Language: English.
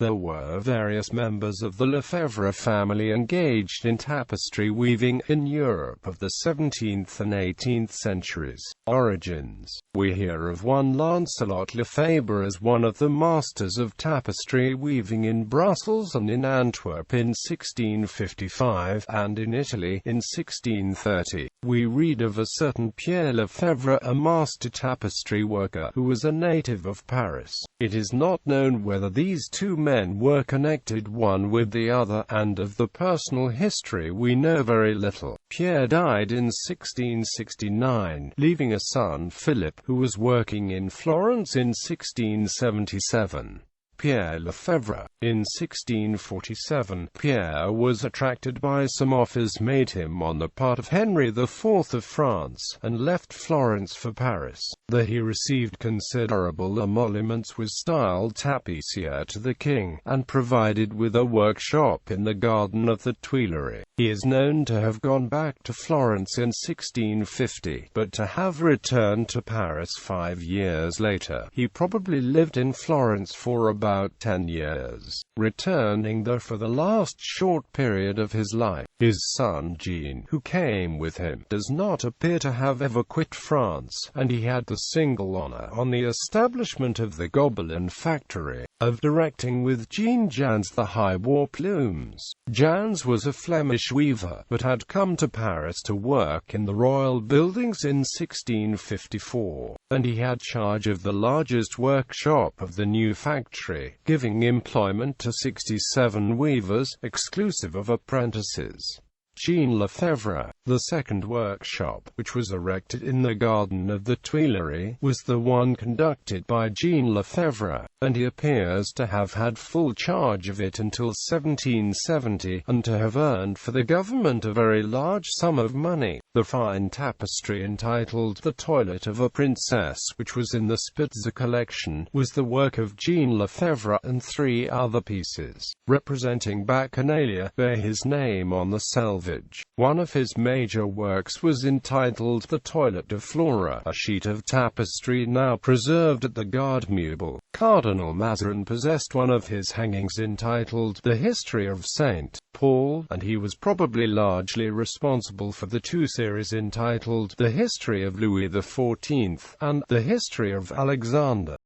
There were various members of the Lefèvre family engaged in tapestry weaving in Europe of the 17th and 18th centuries. Origins. We hear of one Lancelot Lefèvre as one of the masters of tapestry weaving in Brussels and in Antwerp in 1655, and in Italy in 1630. We read of a certain Pierre Lefevre, a master tapestry worker, who was a native of Paris. It is not known whether these two men were connected one with the other, and of the personal history we know very little. Pierre died in 1669, leaving a son, Philip, who was working in Florence in 1677. Pierre Lefevre. In 1647, Pierre was attracted by some offers made him on the part of Henry IV of France, and left Florence for Paris. There he received considerable emoluments, was styled tapissier to the king, and provided with a workshop in the garden of the Tuileries. He is known to have gone back to Florence in 1650, but to have returned to Paris 5 years later. He probably lived in Florence for about 10 years, returning there for the last short period of his life. His son Jean, who came with him, does not appear to have ever quit France, and he had the single honor, on the establishment of the Gobelin factory, of directing with Jean Jans the high war plumes. Jans was a Flemish weaver, but had come to Paris to work in the royal buildings in 1654, and he had charge of the largest workshop of the new factory, giving employment to 67 weavers, exclusive of apprentices. Jean Lefevre. The second workshop, which was erected in the garden of the Tuileries, was the one conducted by Jean Lefevre, and he appears to have had full charge of it until 1770, and to have earned for the government a very large sum of money. The fine tapestry entitled The Toilet of a Princess, which was in the Spitzer collection, was the work of Jean Lefevre, and 3 other pieces, representing Bacchanalia, bear his name on the selvage. One of his major works was entitled The Toilet of Flora, a sheet of tapestry now preserved at the Garde Meuble. Cardinal Mazarin possessed one of his hangings entitled The History of St. Paul, and he was probably largely responsible for the 2 series entitled The History of Louis XIV and The History of Alexander.